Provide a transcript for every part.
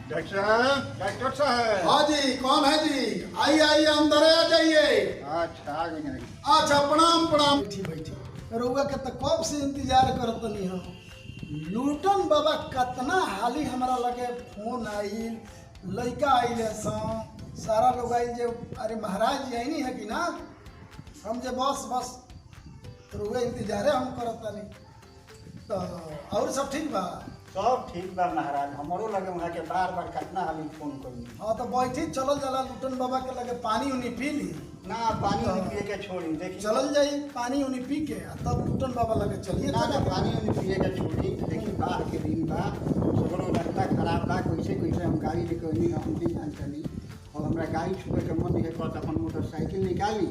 Doctor साहब। हाँ जी, कौन है जी? आइए आइए, अंदर आ जाइए। अच्छा आ गई। अच्छा, प्रणाम प्रणाम। बैठी बैठी रउआ के तो कब से इंतजार करत नहीं हम। लूटन बाबा कतना हाली हमारा लगे फोन आई, लड़का आइले सारा लोग आई जे अरे महाराज जी आई नहीं है कि ना। हम जे बस बस रउआ इंतजारे हम करत नहीं। तो और सब ठीक बा? सब ठीक बा महाराज, हमारो लगे वहाँ के बार बार कितना हाली फोन करी। हाँ तो बैठी चलल जाला लूटन बाबा के लगे, पानी उनी पी ली ना पानी उनी पिए के छोड़ी देखी। चलल जाई पानी उनी पी के तब लूटन बाबा लगे चलिए। ना ना पानी उनी पिए के छोड़ी देखी, बाहर के दिन बा, सगरो रास्ता खराब बा, कैसे कैसे हम गाड़ी लेके अइनी हम भी जान चली। और हमरा गाड़ी छुए के मन नहीं करता, अपन मोटरसाइकिल निकाली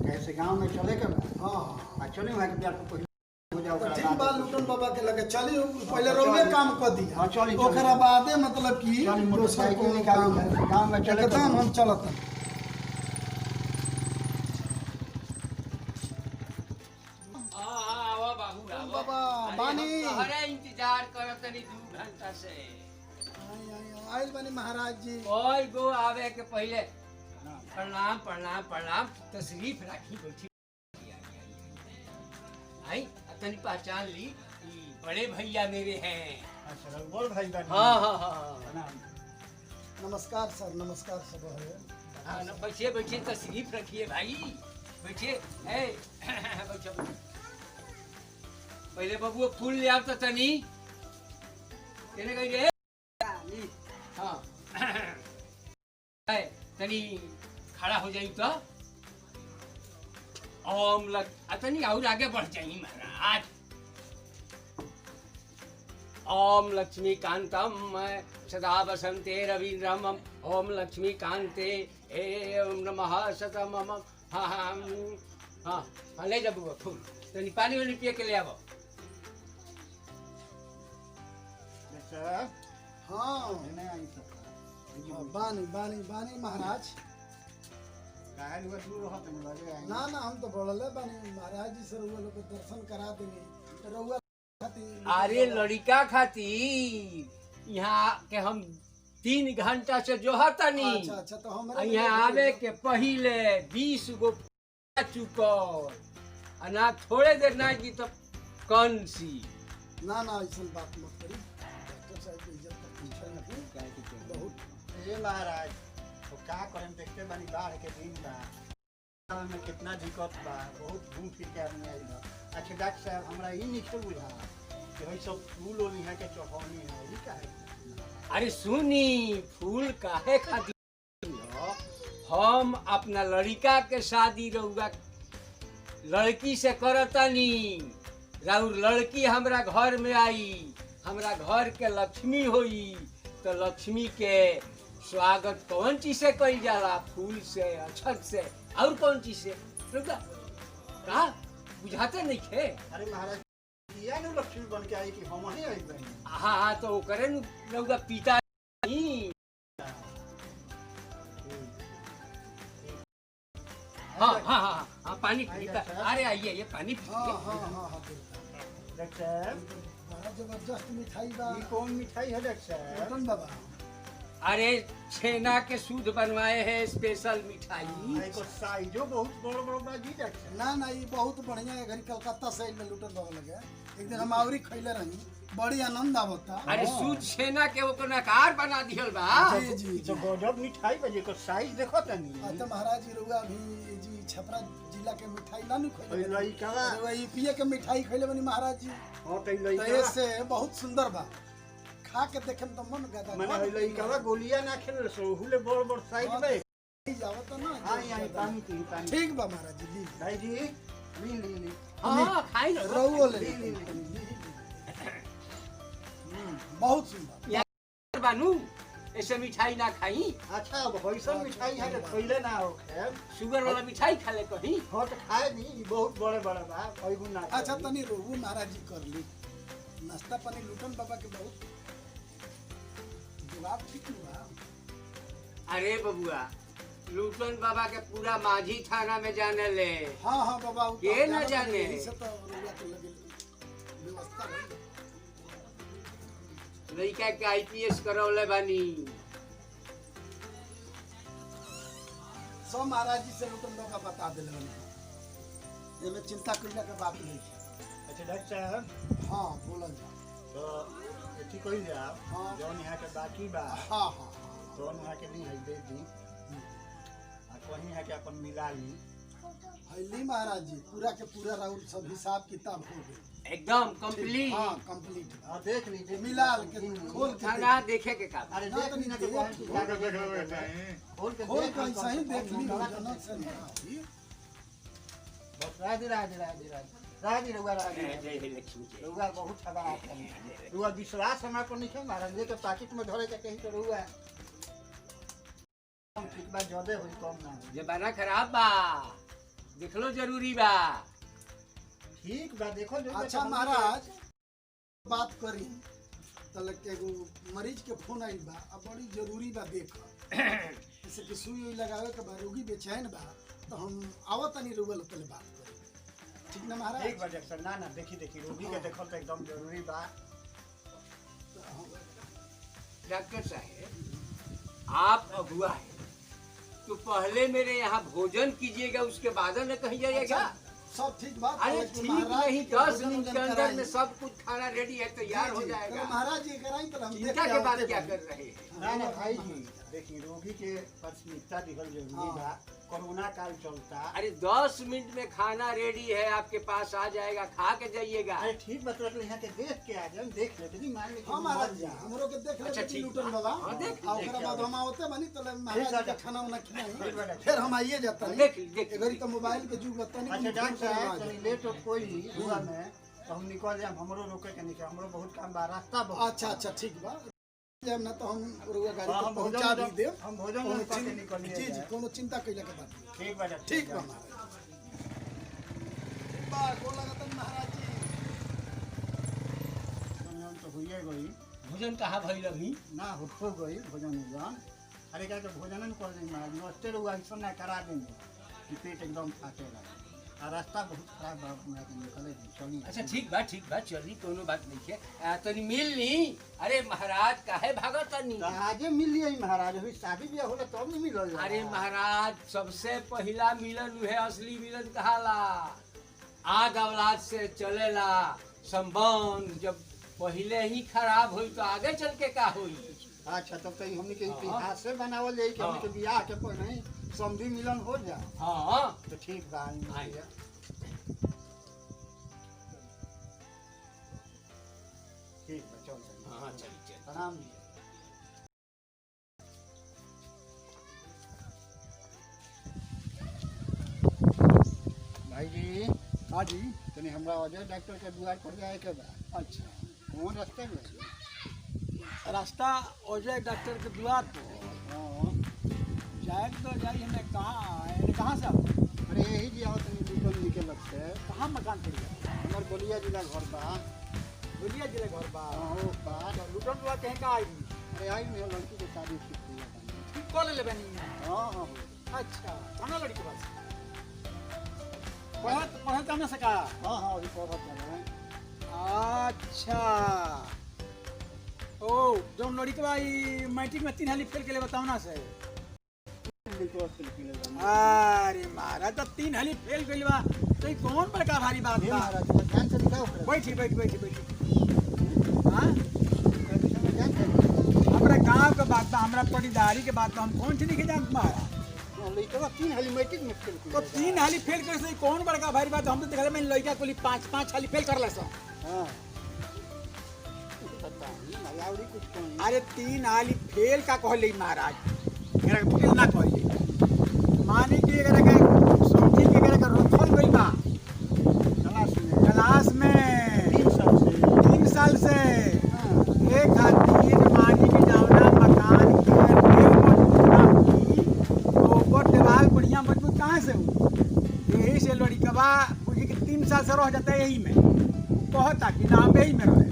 कैसे गाँव में चले के बा। हाँ चले वहाँ के प्यार को ठीक बा, लूटन बाबा के लगे चली। पहले रउए काम कर दी, हाँ चली ओकरा बादे मतलब कि मोटरसाइकिल निकाली गाँव में चले एकदम हम चलत। बाबा बानी इंतजार करत नहीं 2 घंटा से। आइल बानी महाराज जी। कोई गो आवे के पहले प्रणाम प्रणाम प्रणाम तशरीफ राखी बैठी। आई तनी पहचान ली, बड़े भैया मेरे हैं। अच्छा बोल भाई। हाँ हाँ हाँ नमस्कार सर, नमस्कार सब है। हाँ बैठिए बैठिए, तशरीफ रखिए भाई, बैठिए। बैठो पहले बबुआ फूल ले आओ तो तनी केने गई रे। हाँ तनी खड़ा हो जाई तो ओम लग तनी और आगे बढ़ जाई महाराज। ओम लक्ष्मी कांतम सदा वसंते रवीन्द्रम ओम लक्ष्मी कांते एवं नमः सतम। हाँ हाँ हाँ ले जा बबुआ फूल, तनी पानी वानी पिए के ले आओ। हाँ बानी बानी बानी महाराज। ना ना हम तो बोलले बानी महाराज जी से रउआ लोग के दर्शन करा देंगे रउआ खातिर। अरे लड़का खातिर यहाँ के हम 3 घंटा से जो हतनी। अच्छा अच्छा, तो हमरा यहाँ आवे के पहले 20 गो चुकल ना थोड़े देर ना की तो कौन सी। ना ना ऐसा बात मत करी, डॉक्टर साहब की इज्जत तो पूछे नहीं बहुत। ये महाराज तो क्या करें, देखते बानी बाढ़ के दिन बा में कितना दिक्कत बा, बहुत घूम फिर के आदमी आई बा। अच्छा डॉक्टर साहब हमरा ई नहीं बुझा कि भाई सब फूल ओल यहाँ के चढ़ौनी है, ई का है? अरे सुनी, फूल काहे खातिर हम अपना लड़का के शादी रहुआ लड़की से करतनी। राउर लड़की हमरा घर में आई, हमरा घर के लक्ष्मी होई, तो लक्ष्मी के स्वागत कौन चीज से कई जाला? फूल से, अक्षत से, और कौन चीज से? कहा बुझाते नहीं थे? अरे महाराज किया नु लक्ष्मी बन के आई कि हम ही आई बनी। हाँ हाँ तो करे नु रउआ पिता ही। हाँ हाँ हाँ हाँ पानी पीता। अरे आइए ये पानी पीजिए। हाँ हाँ हाँ हाँ डॉक्टर बड़ा जबरदस्त मिठाई बा। ये कौन मिठाई है डॉक्टर? लूटन बाबा अरे छेना के सूद बनवाए हैं स्पेशल मिठाई। को साइजो बहुत बड़ बड़ बा जी डॉक्टर। ना ना ये बहुत बढ़िया है, घर कलकत्ता से में लूटन बाबा लगे। एक दिन हम आवरी खैले रही, बड़ी आनंद आवता। अरे सूद छेना के ओकर आकार बना दिहल बा। जी जी तो गजब मिठाई बजे को साइज देखो तनी। तो महाराज जी रुआ अभी जी छपरा जिला के मिठाई ना नु खैले। लइका रुआ ई पिए के मिठाई खैले बनी महाराज जी। हां तो तो लइका से बहुत सुंदर बा, खा के देखे में तो मन गदा। माने लइका गोलियां ना खेल सो हुले बड़ बड़ साइज में जावत ना। हां यहां पानी पी पानी। ठीक बा महाराज जी। भाई जी ली हां खाई लो रउओ ले बहुत सुंदर यार बानू, ऐसे मिठाई ना खाई। अच्छा वैसन मिठाई है तो खइले ना हो खैर। शुगर वाला मिठाई खा ले कहीं। हां तो खाए नहीं, बहुत बड़े बड़े बा कोई गुना। अच्छा तनी रोहू महाराज जी कर ली नाश्ता पानी। लूटन बाबा के बहुत जवाब ठीक हुआ। अरे बबुआ लूटन बाबा के पूरा माझी थाना में जाने ले। हाँ हाँ बाबा के ना जाने। से तो रुआ के लगे व्यवस्था है। लड़का के IPS करौले बानी। सब महाराज जी से लुटन का बता दिल एमे चिंता करने के बात नहीं है। अच्छा डॉक्टर साहब हाँ बोला जा। तो एथी कही जाओ हाँ। जौन यहाँ के बाकी बा हाँ हाँ जौन यहाँ के नहीं है दे दी आ कहीं यहाँ के अपन मिला ली। हईली महाराज जी पूरा के पूरा राउंड सब हिसाब किताब हो गए एकदम कंप्लीट। हाँ कंप्लीट हाँ देख लीजिए मिला के खोल के खाना देखे के का। अरे ना देख तो ली ना तो देख। कौन सी जाके देख लो ऐसा ही। खोल के खोल देख के ऐसा ही देख ली बस जनक से नहीं। राजी रुआ जय हे लक्ष्मी जय। रुआ बहुत खबा रुआ विश्वास हमरा पर नहीं है महाराज के पाकिट में धरे के कहीं तो रुआ ठीक बा ज्यादा होई कम ना होई। जमाना खराब बा, देखलो जरूरी बा। ठीक बा देखो जो अच्छा महाराज बात करी तले के एगो मरीज के फोन आइल बा अब बड़ी जरूरी बा देख जैसे कि सुई उई लगावे के बा रोगी बेचैन बा तो हम आवत नहीं रुगल तले बात करी ठीक ना महाराज ठीक बा डॉक्टर ना ना देखी रोगी के देखल तो एकदम जरूरी बा। डॉक्टर साहब आप अगुआ है तो पहले मेरे यहाँ भोजन कीजिएगा, उसके बाद न कहीं जाइएगा। सब ठीक बात अरे है कि ठीक महाराज नहीं, जी के 10 भोजन मिनट के वोजन अंदर कराई। में सब कुछ खाना रेडी है, तैयार हो जी, जाएगा। तो महाराज जी कराई तो हम देख चिंता के बाद आवते क्या बानी। कर रहे हैं? ना ना भाई जी देखिए रोगी के प्राथमिकता दिखल जरूरी बा। कोरोना काल चलता। अरे 10 मिनट में खाना रेडी है, आपके पास आ जाएगा, खा के जाइएगा। अरे ठीक बा तो यहाँ के देख के आ जाए देख लेते नहीं मान लीजिए हाँ महाराज जी हमरो के देख अच्छा, ले ठीक लुटन बा। बाबा हाँ, देख आ ओकरा बाद हम आवते बानी तो महाराज ठीक बा, जी के खाना वाना खिलाई ठीक बा, फिर हम आइए जाता नहीं देख एगरी तो मोबाइल के जुग बता नहीं अच्छा डॉक्टर साहब तनी लेट हो कोई हुआ में तो हम निकल जाए हमरो रोके के निकल हमरो बहुत काम बा रास्ता बहुत अच्छा अच्छा ठीक बा जब ना तो हम रुआ गाड़ी हाँ, को हम पहुंचा भी भोजन- देव हम भोजन कोनो करके चिं- निकलिए जी जी जाए। कोनो चिंता कइला के बात नहीं। ठीक बा डॉक्टर ठीक बा साहब। महाराज बा गोल लगत महाराज जी भोजन तो हुई गई भोजन कहाँ भइल अभी? ना हो गई भोजन उजन अरे क्या भोजन कर देंगे महाराज नस्ते रुआ ऐसा ना करा देंगे कि पेट एकदम फाटे लगे और रास्ता बहुत खराब बा हमरा के निकले चली। अच्छा ठीक बा चली, कोनो बात नहीं है। तनी मिल ली। अरे महाराज काहे भागत तनी? तो आजे मिल लिए महाराज अभी शादी ब्याह होला तब नहीं मिलल जाला। अरे महाराज सबसे पहला मिलन है, असली मिलन कहाला। आग औलाद से चलेला संबंध, जब पहले ही खराब हुई तो आगे चल के का हुई? अच्छा तब तो हमने के हाँ। इतिहास से बनावल जाई कि हमने के हाँ। बियाह के पहले ही समधी मिलन हो जा। हाँ तो ठीक बा आई। ठीक बा चल चल हाँ चल। प्रणाम। भाई जी हाँ जी तनी हमरा अजय डॉक्टर के दुआर पर जाए के बा। अच्छा कौन रास्ते में? रास्ता अजय डॉक्टर के द्वार पर हाँ जाए तो जाइए हमें कहाँ से आओ अरे यही जी आओ तनी लुटन जी के लगते कहाँ मकान पड़ गया हमार बलिया जिला घर बा। बोलिए जिले घर बा हाँ बा लुटन दुआ कहीं का आई अरे आई मेरे लड़की के शादी ठीक हुई है। कॉल ले बनी हाँ हाँ अच्छा कौन लड़की के पास पढ़त हमने सका हाँ हाँ अभी पढ़त है। अच्छा ओ जो लड़की भाई मैट्रिक में 3 हाली फेल के लिए बताओ ना से अरे महाराज तो 3 हाली फेल के लिए तो कौन बड़का भारी बात बा महाराज ध्यान से दिखाओ बैठी हाँ ध्यान से हमरा गांव के बात बा हमरा पटीदारी के बात बा हम कौन चीज नहीं जानत महाराज लड़का 3 हाली मैट्रिक में फेल तो 3 हाली फेल करे से कौन बड़का भारी बात हम तो देखले मैं लड़का को 5 हाली फेल करला सो हाँ पता नहीं मलावरी कुछ कौन अरे 3 हाली फेल का कहले महाराज मेरा फेल ना कहले माने कि अगर के सोची के अगर के रोथल गई बा क्लास में 3 साल से एक खातिर मानी के जावना मकान के तो ऊपर दीवार बढ़िया मजबूत कहाँ से हो यही से लड़कवा पूछी कि 3 साल से रह जाता है यही में कहता कि नाम यही में रहे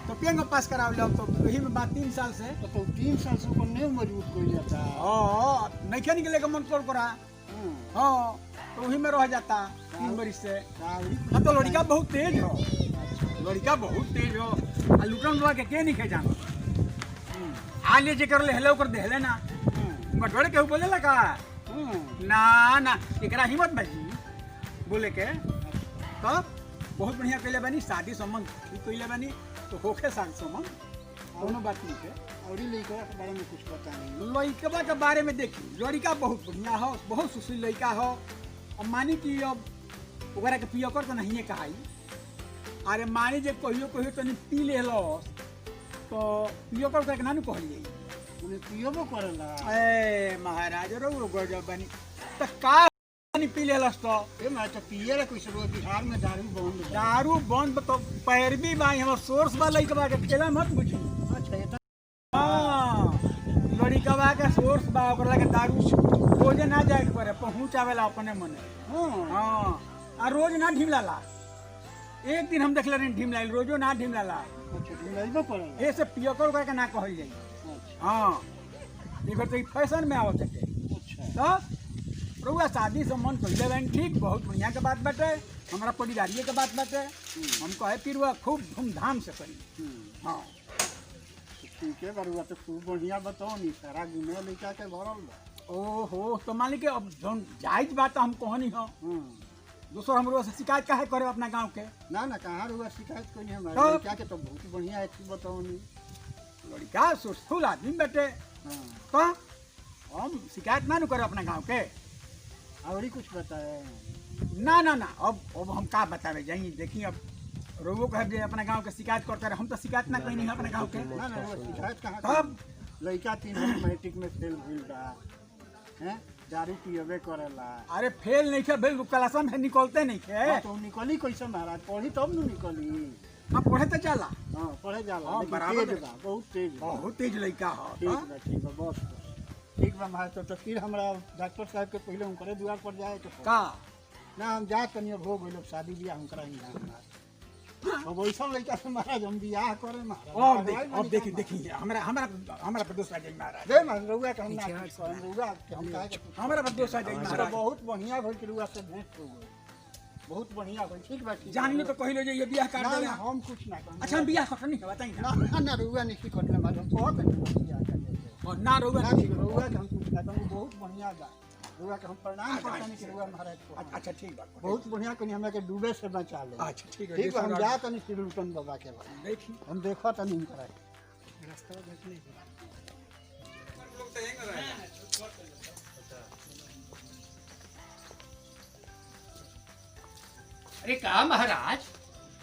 तो पेंग पास कराव लो तो यही में बात 3 साल से तो 3 साल से ऊपर नहीं मजबूत कोई जाता। हाँ नहीं क्या निकले का मन कर करा हाँ तो वही में रह जाता 3 बरिस से हाँ तो लड़का बहुत तेज हो लड़का बहुत तेज हो लुटन भोजन बुआ के नहीं खे जानो आले जे कर ले हेलो कर देले ना बटोरे के बोले लगा ना ना एकरा हिम्मत बाजी बोले के तब बहुत बढ़िया कैले बानी शादी संबंध ठीक कैले बानी तो होखे शादी संबंध दोनों बात नहीं है और लड़का के बारे में कुछ पता नहीं। लड़का के बारे में देखी लड़का बहुत बढ़िया हो बहुत सुशील लड़का हो अब मानी कि अब ओकरा के पियो कर तो नहीं कहाई अरे मानी जे कहियो कहियो तनी पी ले लो तो पियो कर के नानू कहलिए उन्हें पियोबो करेला। ए महाराज रो गजब बनी त का पानी पी ले लस तो ए मैं तो पिए रे कुछ रो बिहार में दारू बंद तो पैरवी बा हमर सोर्स बा लइका के खेला मत बुझी। अच्छा ये हां लड़का के सोर्स बा ओकरा लगे दारू रोज ना जाए के पड़े पहुंचावेला अपने मने। हां आ रोज ना ढिमलाला एक दिन हम देखले नहीं ढिमलाइल रोजो ना ढिमलाला। अच्छा ढिमलाइबो करेला ऐसे पियो कर के ना कहल जाई। हां देखो तो फैशन में आवत है। अच्छा तो रउआ शादी संबंध कइले बानी ठीक बहुत बढ़िया के बात बाटे हमारा परिवारिये के बात बाटे हम कहे फिर वह खूब धूमधाम से करी। हाँ ठीक है बरुआ तो खूब बढ़िया बताओ नी सारा दुनिया लड़का के भरल बा। ओहो तो मान ली के अब जौन जायज बात हम कहनी हो दूसरा हमरो से शिकायत काहे करे अपना गांव के। ना ना कहाँ रुआ शिकायत कोई नहीं हमारे तो- लड़का के तो बहुत बढ़िया है बताओ नी। लड़का सुरफुल आदमी बेटे हाँ तो हम शिकायत ना करे अपना गांव के। और ही कुछ बताए ना ना ना अब हम का बतावे जाइए देखिए अब रोगो कहे जे अपना गांव के शिकायत करते रहे हम तो शिकायत ना कहीं नहीं अपने गांव के। ना ना रुआ शिकायत कहाँ तब लड़का 3 बार मैट्रिक में फेल भइल बा हैं दारू पियबे करेला। अरे फेल नहीं खे भेल क्लास में निकलते नहीं खे। हाँ, तो निकली कैसे महाराज पढ़ी तब न निकली। हाँ पढ़े तो चला हाँ पढ़े जाला हाँ, लेकिन बराबर तेज है। बा बहुत तेज बा। बहुत तेज लड़का हो। ठीक बा बस ठीक बा महाराज तो फिर हमरा डॉक्टर साहब के पहले हम करे द्वार पर जाए तो का ना हम जा तनी अब हो गइल शादी बियाह हम कराई ना अब वैसा लड़का से महाराज हम बियाह करे महाराज। अब देखिए हमरा पर दोस्त आ जाई महाराज। दे महाराज रउआ के हम ना कहम रउआ के हम काहे के हमरा पर दोस्त आ जाई हमरा महाराज। बहुत बढ़िया भइल कि रउआ से भेंट हो गइल बहुत बढ़िया भइल ठीक बा ठीक जानी तो कहिलो जे ये बियाह कर ना दे। ना हम कुछ ना कहम। अच्छा हम बियाह करनी है बताई ना। ना ना रउआ नहीं कटले महाराज हम बहुत बियाह कर और ना रोगा ना ठीक रउआ के हम कुछ ना कहम बहुत बढ़िया बा रउआ के हम प्रणाम करतानी कि रउआ महाराज को अच्छा ठीक बात बहुत बढ़िया कनी हमरा के डूबे से बचा ले। अच्छा ठीक है ठीक बा हम जा तनी सिरुलटन बाबा के बा देखी हम देखो तनी हम कराई रास्ता देखने अरे का महाराज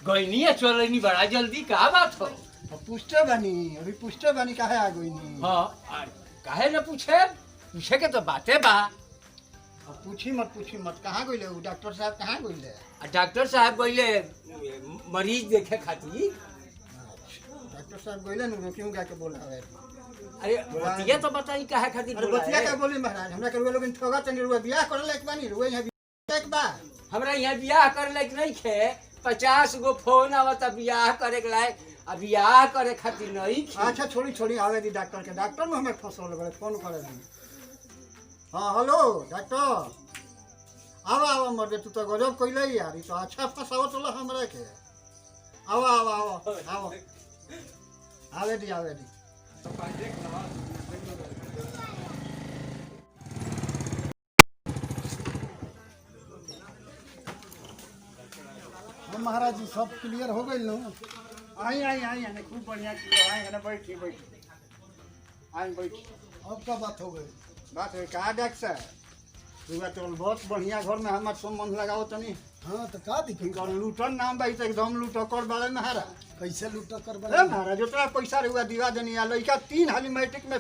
गईनी चलनी बड़ा जल्दी का बात हो। अब पूछते बानी अभी पूछते बानी काहे आ गईनी। हाँ काहे न पूछे पूछे के तो बातें बा। अब पूछी मत कहाँ गइले उ डॉक्टर साहब कहाँ गइले। डॉक्टर साहब गईले मरीज देखे खातिर। डॉक्टर साहब गइले न रोकियों गा के बोलावे। अरे बतिया तो बताई काहे खातिर अरे बोला बतिया है? का बोली महाराज हमरा के लोग ठगा तनी रुआ बियाह करले एक बानी रुआ यहां एक बा। हमरा यहाँ बियाह करे लायक नहीं खे 50 गो फोन आवता बियाह करे के लायक आ बियाह करे खातिर नहीं खे। अच्छा छोड़ी आवे दी डॉक्टर के डॉक्टर में हमें फंसल गए फोन करे दी। हाँ हेलो डॉक्टर आवा मर्दे तू तो गजब कइले यार ई तो अच्छा फसावत होला हमरा के। आवा आवे दी हम महाराज जी सब क्लियर हो गई नो। आई यानी खूब बढ़िया की आए ना बैठी आई बैठी। अब का बात हो गई। बात है का डॉक्टर साहब रुआ तो बहुत बढ़िया घर में हमार संबंध लगाओ तनी। हाँ तो का दिक्कत इनकर लूटन नाम बाई तो एकदम लूटकर बारे महाराज। कैसे लूटा कर अरे महाराज उतना पैसा रुआ दिवा देनी आ लड़का 3 हाली मैट्रिक में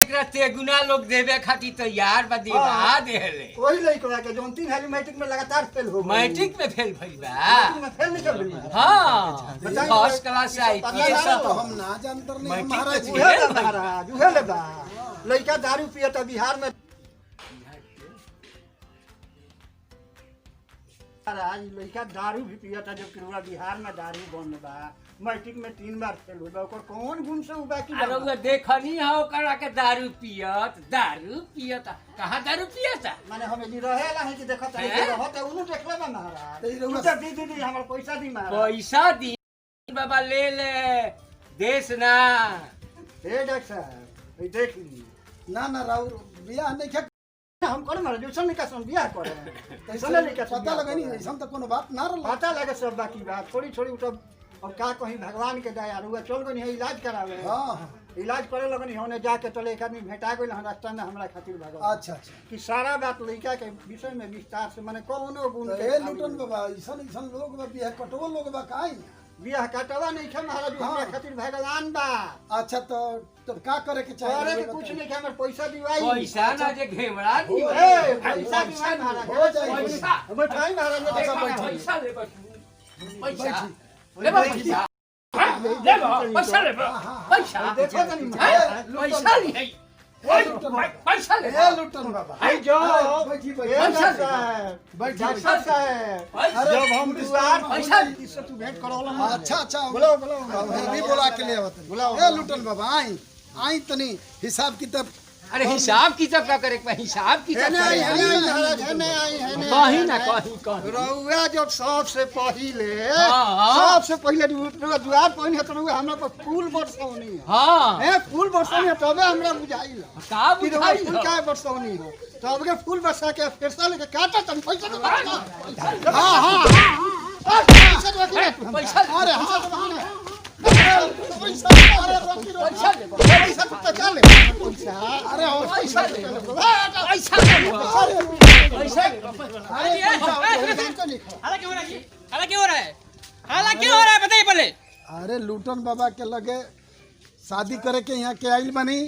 एकरा तेगुना लोग देवे खातिर तैयार बा दिवा देले। वही लड़का के जोन 3 हाली मैट्रिक में लगातार फेल हो गई। मैट्रिक में फेल भइल बा। मैट्रिक में फेल नहीं कर रही। हाँ बताइए, फर्स्ट क्लास से पता आईपीएस ना तो हम ना जानतर नहीं मैट्रिक महाराज जी। में उहे ले महाराज उहे ले बा लड़का दारू पियता बिहार में। महाराज लड़का दारू भी पियता जबकि रुआ बिहार में दारू बंद बा मैट्रिक में 3 बार फेल हो बा ओकर कौन गुण से उबा की अरे वो देखनी हो ओकरा के दारू पियत कहाँ दारू पियता। माने हमें जी रहेला है कि देखत है कि रहत है उनु देखले बा महाराज। तो ई रउआ- तू तो दी हमर पैसा दी महाराज। पैसा दी बाबा ले देश ना। हे डॉक्टर साहब, देख ली ना ना राउर बियाह नहीं क्या हम करे मारे जो नहीं का बियाह करे पता लगा नहीं ऐसा तो कोनो बात ना रहा। पता लगे सब बाकी बात थोड़ी थोड़ी तो अब का कहीं भगवान के दया रुआ चल गई है इलाज करावे। हाँ इलाज करे लगनी होने जाके चले एक आदमी भेटा गई रास्ता में हमरा खातिर भगवान अच्छा अच्छा कि सारा बात लड़का के विषय में विस्तार से माने कोनो गुण तो के ए लुटन बाबा ऐसा ऐसा लोग बा बियाह कटो लोग बा काई। बियाह कटवा नहीं खे महाराज हमरा हाँ। खातिर भगवान बा। अच्छा तो का करे के चाहिए? अरे कुछ नहीं खे हमर पैसा दिवाई पैसा ना जे घेमड़ा दी ए पैसा दिवाई महाराज हो जाए पैसा। बैठाई महाराज अच्छा, बैठो। पैसा ले पैसा बैठी। ले पैसा ले पैसा ले पैसा देखो तनी पैसा नहीं है पैसा ले ए लुटन बाबा आई जो बैठी पैसा बैठी साहब बैठी डॉक्टर साहब जब हम दुआर पैसा इससे तू भेंट करौला अच्छा अच्छा बोलो बोलो भी बोला के ले आवत बुलाओ, ए लुटन बाबा आई तनी हिसाब किताब अरे हिसाब किताब का करे हिसाब किताब करे महाराज है नहीं आई है कहीं ना कहीं रउआ जब सबसे पहिले हाँ। सबसे पहिले दुआर पहिन है तो रउआ हमरा पर फूल बरसौनी है हाँ है फूल बरसौनी है तबे हमरा बुझाइल का कि रउआ बुझाई फूल का बरसौनी है तब के फूल बरसा के पैसा लेके काटा तन पैसा तो हां हां पैसा तो रखी पैसा अरे हां पैसा अरे रखी पैसा ले पैसा तो चले पैसा अरे हो पैसा ले पैसा पैसा हाला क्यों हो रहा है जी? हाला क्यों हो रहा है? हाला क्यों हो रहा है बताइए पहले। अरे लुटन बाबा के लगे शादी करे के यहाँ के आइल बनी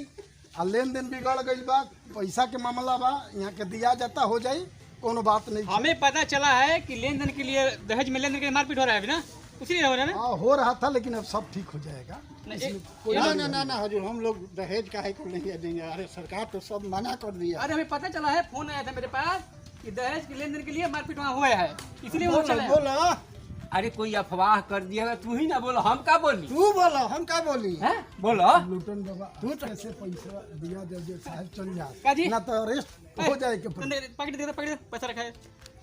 आ लेन देन बिगड़ गई बा पैसा के मामला बा यहाँ के दिया जाता हो जाई कोनो बात नहीं। हमें पता चला है कि लेन देन के लिए दहेज में लेन देन के लिए मारपीट हो रहा है अभी ना, उसी हो रहा है ना। हाँ हो रहा था लेकिन अब सब ठीक हो जाएगा। ना ना ना हजूर हम लोग दहेज काहे को नहीं देंगे। अरे सरकार तो सब मना कर दिया। अरे हमें पता चला है, फोन आया था मेरे पास कि दहेज के लेन देन के लिए मारपीट वहाँ हुआ है, इसलिए वो चला है। बोला अरे कोई अफवाह कर दिया तू ही ना बोलो हम का बोली तू बोला हम क्या बोली हैं बोलो लुटन बाबा तू कैसे पैसा दिया दे साहब चल का जी? जा ना तो अरेस्ट हो जाए के पड़ी। पकड़ दे पैसा रखा है,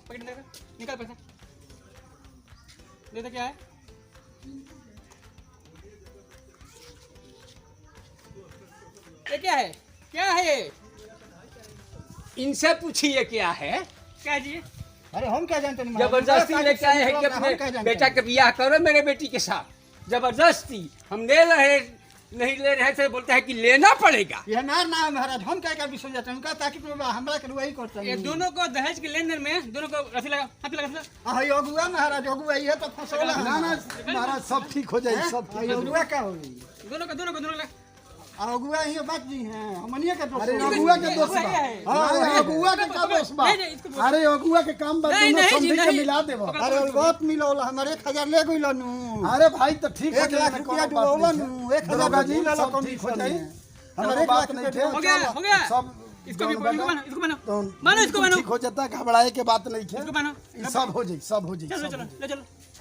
पकड़ दे निकाल पैसा दे। क्या है ये? क्या है ये? इनसे पूछिए क्या है। क्या है जी? अरे हम क्या जानते हैं जबरदस्ती लेके आए हैं कि अपने बेटा के बियाह करो मेरे बेटी के साथ। जबरदस्ती हम ले रहे नहीं ले रहे थे, बोलते हैं कि लेना पड़ेगा। ये नार ना है महाराज हम क्या विषय जाते हैं उनका ताकि हमरा के वही करते ये हैं। दोनों को दहेज के लेन देन में दोनों को रस्सी लगा, हाथ लगा। हाँ अगुआ महाराज अगुआ ये तो फंसौला ना ना महाराज सब ठीक हो जाए सब ठीक हो अगुआ क्या होगी दोनों का अगुआ ही बात जी हैं हमनिया के दोस्त अरे होगी। अगुआ के दोस्त बा। है। हाँ अगुआ के का दोस्त बा। नहीं, इसको बोल। अरे अगुआ के काम बा नहीं, दोनों नहीं जी, समझी के नहीं। मिला देबो। अरे बहुत मिलोला हमारे 1000 ले गइल नु अरे भाई तो ठीक हो 1 लाख जाए रुपया डुबौला नु 1000 जी मिलोला सब ठीक हो जाए। हमारे बात नहीं थे हो गया सब इसको भी इसको मानो तो मानो इसको मानो ठीक हो जाता घबराए के बात नहीं इसको थे। मानो। सब हो जाए सब हो जाए चलो सब चलो हो जाए। ले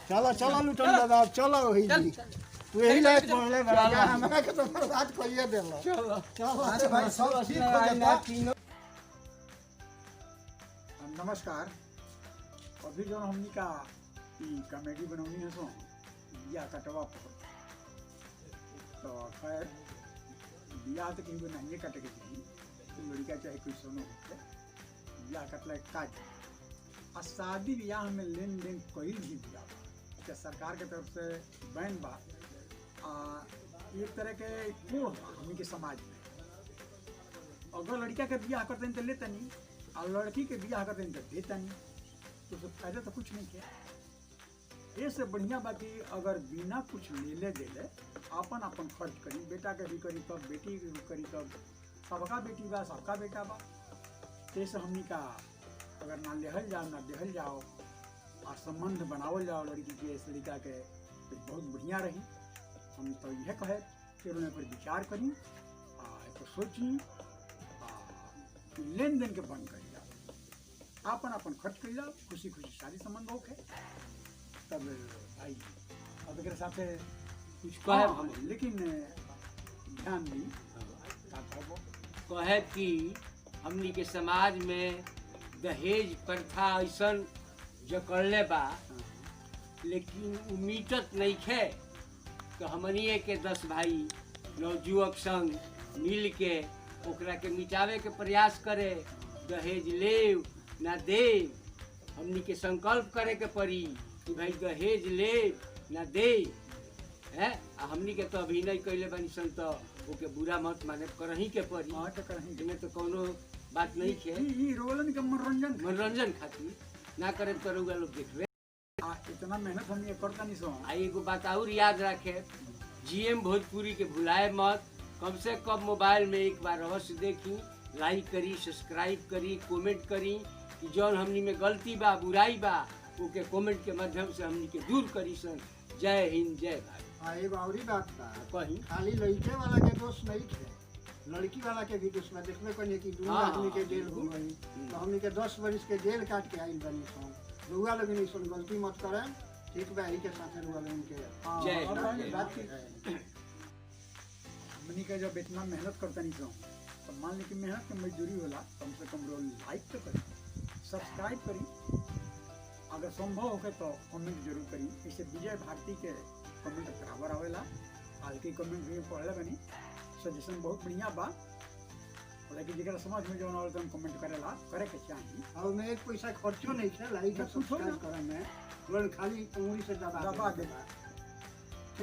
चलो चलो लुटन दादा चलो वही चल। जी तू यही लायक बोलले बड़ा हमरा के तो बात कहिए देलो चलो अरे भाई सब ठीक हो जाता। नमस्कार। अभी जो हमनी का कॉमेडी बनौनी है सो बिया कटवा तो खैर बिया तो कहीं नहीं कटे के चाहिए तो लड़का चाहे कोई सोनो होते बिया कटला काज आ शादी ब्याह में लेन देन कोई भी बिया क्या सरकार के तरफ से बैन बा एक तरह के कोड हमनी के समाज में अगर लड़का के बियाह करते हैं तो लेता नहीं और लड़की के बियाह करते हैं तो देता नहीं तो उससे फायदा तो कुछ नहीं किया। ये से बढ़िया बाकी अगर बिना कुछ ले दे अपन अपन खर्च करी बेटा के भी करी तब बेटी के भी करी तब सबका बेटी बा सबका बेटा बा जैसे हमनी का अगर ना लेहल जाओ ना देहल जाओ और संबंध बनावल जाओ लड़की के इस लड़का के तो बहुत बढ़िया रही। हम तो यह कहे कि उन्हें पर विचार करी एक सोची लेन देन के बंद कर जाओ अपन अपन खर्च कर जाओ खुशी खुशी शादी संबंध होके तब भाई अब एक साथ कुछ कहे लेकिन ध्यान दी कहे कि हमनी के समाज में दहेज प्रथा ऐसा जकड़ले बा लेकिन उ मीटत नहीं खे तो हमनिए के 10 भाई नवजुवक संग मिल के ओकरा के मिटावे के प्रयास करे। दहेज लेव ना देव, हमनी के संकल्प करे के पड़ी कि भाई दहेज लेव ना दे है। हमनी के तो अभिनय कैले बानी सन तो ओके बुरा मत माने, करही के पड़ी। हाँ तो कहीं इमे तो कोनो बात नहीं है। ई रोलन के मनोरंजन खातिर ना करे तो रउआ लोग देखबे। इतना मेहनत हम ये करता नहीं सो। आ एगो बात और याद रखे, जीएम भोजपुरी के भुलाए मत। कम से कम मोबाइल में एक बार अवश्य देखी, लाइक करी, सब्सक्राइब करी, कमेंट करी कि जौन हमनी में गलती बा बुराई बा ओके कमेंट के माध्यम से हमनी के दूर करी सन। जय हिंद, जय भारत। हाँ एगो और बात बा, कहीं खाली लड़के वाला के दोष नहीं थे, लड़की वाला के भी दोष बा। देखबे कनी कि दोनों हाँ, आदमी के जेल हो गई, तो हमनी के 10 बरिस के जेल काट के आइल बनी सन। रउआ लोग नहीं सुन, गलती मत करें, ठीक बा। यही के साथ रउआ लोग के जय और हिंद, कहीं जय बात भारत। हमनी के जब इतना मेहनत करता नहीं सो, तो मान ली कि मेहनत के मजदूरी होला, कम से कम रोल लाइक तो करी, सब्सक्राइब करी, अगर संभव होके तो कमेंट जरूर करी। इससे विजय भारती के कमेंट बराबर आवेला। हल्की कमेंट भी पढ़ले बनी, सजेशन बहुत बढ़िया बा, लेकिन जरा समझ में जो ना कमेंट करेला करे के चाहिए। और में एक पैसा खर्चो नहीं है लाइक और सब्सक्राइब करे में, लोग खाली उंगली से दबा दबा देला। देला।